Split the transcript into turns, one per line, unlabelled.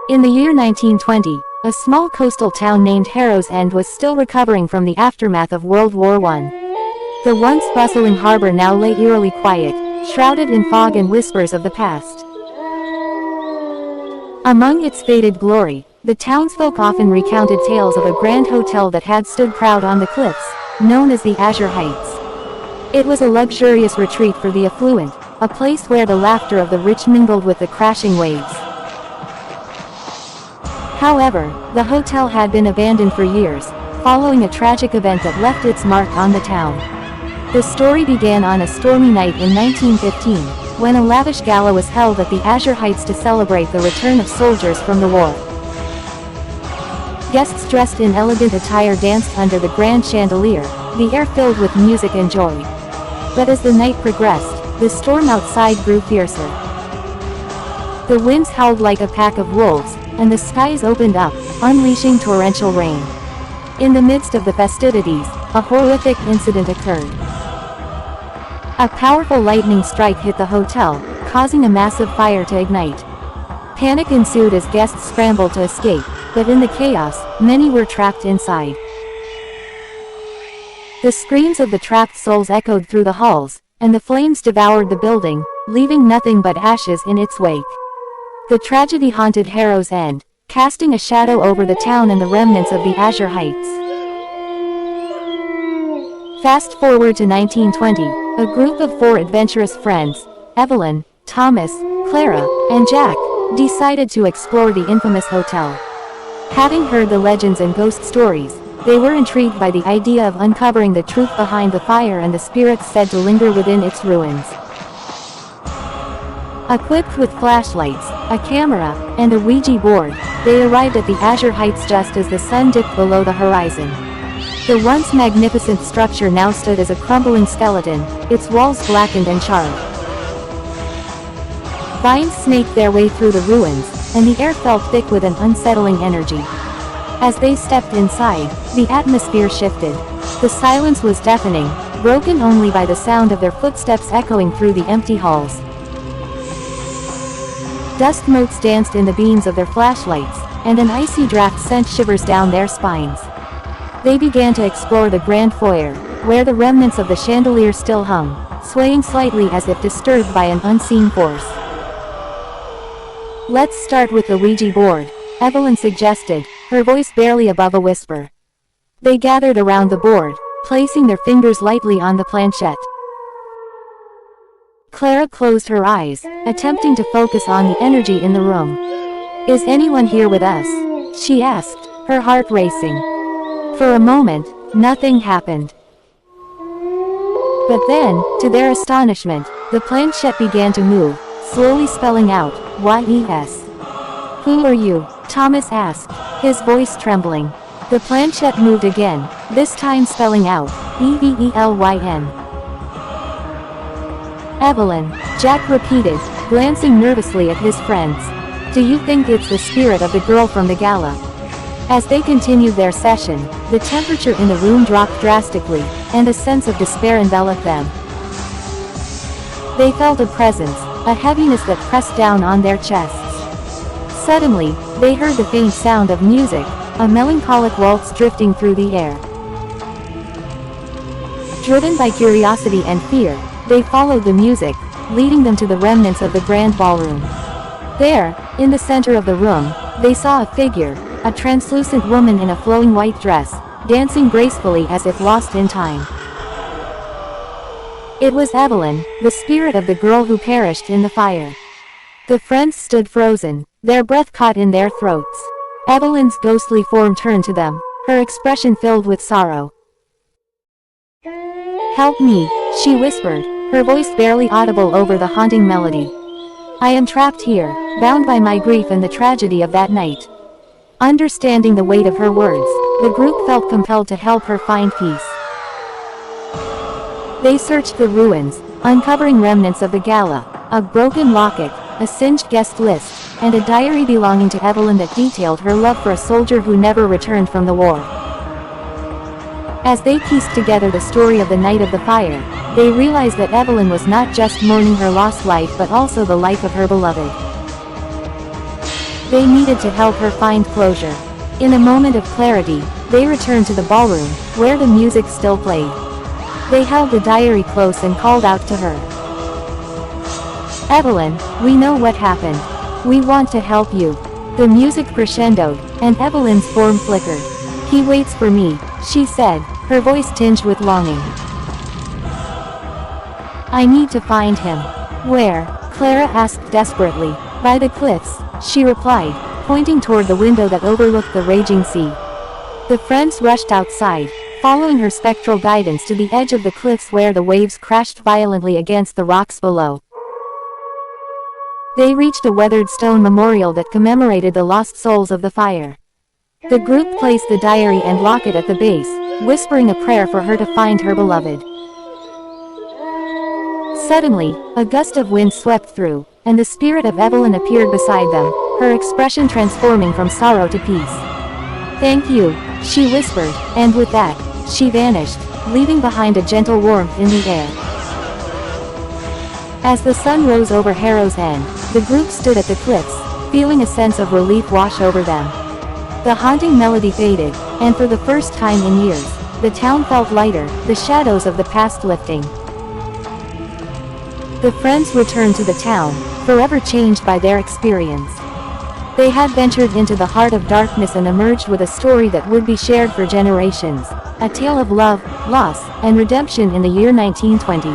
In the year 1920, a small coastal town named Harrow's End was still recovering from the aftermath of World War I. The once bustling harbor now lay eerily quiet, shrouded in fog and whispers of the past. Among its faded glory, the townsfolk often recounted tales of a grand hotel that had stood proud on the cliffs, known as the Azure Heights. It was a luxurious retreat for the affluent, a place where the laughter of the rich mingled with the crashing waves. However, the hotel had been abandoned for years, following a tragic event that left its mark on the town. The story began on a stormy night in 1915, when a lavish gala was held at the Azure Heights to celebrate the return of soldiers from the war. Guests dressed in elegant attire danced under the grand chandelier, the air filled with music and joy. But as the night progressed, the storm outside grew fiercer. The winds howled like a pack of wolves, and the skies opened up, unleashing torrential rain. In the midst of the festivities, a horrific incident occurred. A powerful lightning strike hit the hotel, causing a massive fire to ignite. Panic ensued as guests scrambled to escape, but in the chaos, many were trapped inside. The screams of the trapped souls echoed through the halls, and the flames devoured the building, leaving nothing but ashes in its wake. The tragedy haunted Harrow's End, casting a shadow over the town and the remnants of the Azure Heights. Fast forward to 1920, a group of 4 adventurous friends, Evelyn, Thomas, Clara, and Jack, decided to explore the infamous hotel. Having heard the legends and ghost stories, they were intrigued by the idea of uncovering the truth behind the fire and the spirits said to linger within its ruins. Equipped with flashlights, a camera, and a Ouija board, they arrived at the Azure Heights just as the sun dipped below the horizon. The once magnificent structure now stood as a crumbling skeleton, its walls blackened and charred. Vines snaked their way through the ruins, and the air felt thick with an unsettling energy. As they stepped inside, the atmosphere shifted. The silence was deafening, broken only by the sound of their footsteps echoing through the empty halls. Dust motes danced in the beams of their flashlights, and an icy draft sent shivers down their spines. They began to explore the grand foyer, where the remnants of the chandelier still hung, swaying slightly as if disturbed by an unseen force. "Let's start with the Ouija board," Evelyn suggested, her voice barely above a whisper. They gathered around the board, placing their fingers lightly on the planchette. Clara closed her eyes, attempting to focus on the energy in the room. "Is anyone here with us?" she asked, her heart racing. For a moment, nothing happened. But then, to their astonishment, the planchette began to move, slowly spelling out, "YES." "Who are you?" Thomas asked, his voice trembling. The planchette moved again, this time spelling out, "EVELYN." "Evelyn," Jack repeated, glancing nervously at his friends. "Do you think it's the spirit of the girl from the gala?" As they continued their session, the temperature in the room dropped drastically, and a sense of despair enveloped them. They felt a presence, a heaviness that pressed down on their chests. Suddenly, they heard the faint sound of music, a melancholic waltz drifting through the air. Driven by curiosity and fear, they followed the music, leading them to the remnants of the grand ballroom. There, in the center of the room, they saw a figure, a translucent woman in a flowing white dress, dancing gracefully as if lost in time. It was Evelyn, the spirit of the girl who perished in the fire. The friends stood frozen, their breath caught in their throats. Evelyn's ghostly form turned to them, her expression filled with sorrow. "Help me," she whispered, her voice barely audible over the haunting melody. "I am trapped here, bound by my grief and the tragedy of that night." Understanding the weight of her words, the group felt compelled to help her find peace. They searched the ruins, uncovering remnants of the gala, a broken locket, a singed guest list, and a diary belonging to Evelyn that detailed her love for a soldier who never returned from the war. As they pieced together the story of the night of the fire, they realized that Evelyn was not just mourning her lost life but also the life of her beloved. They needed to help her find closure. In a moment of clarity, they returned to the ballroom, where the music still played. They held the diary close and called out to her. "Evelyn, we know what happened. We want to help you." The music crescendoed, and Evelyn's form flickered. "He waits for me," she said, her voice tinged with longing. "I need to find him." "Where?" Clara asked desperately. "By the cliffs," she replied, pointing toward the window that overlooked the raging sea. The friends rushed outside, following her spectral guidance to the edge of the cliffs where the waves crashed violently against the rocks below. They reached a weathered stone memorial that commemorated the lost souls of the fire. The group placed the diary and locket at the base, whispering a prayer for her to find her beloved. Suddenly, a gust of wind swept through, and the spirit of Evelyn appeared beside them, her expression transforming from sorrow to peace. "Thank you," she whispered, and with that, she vanished, leaving behind a gentle warmth in the air. As the sun rose over Harrow's End, the group stood at the cliffs, feeling a sense of relief wash over them. The haunting melody faded, and for the first time in years, the town felt lighter, the shadows of the past lifting. The friends returned to the town, forever changed by their experience. They had ventured into the heart of darkness and emerged with a story that would be shared for generations, a tale of love, loss, and redemption in the year 1920.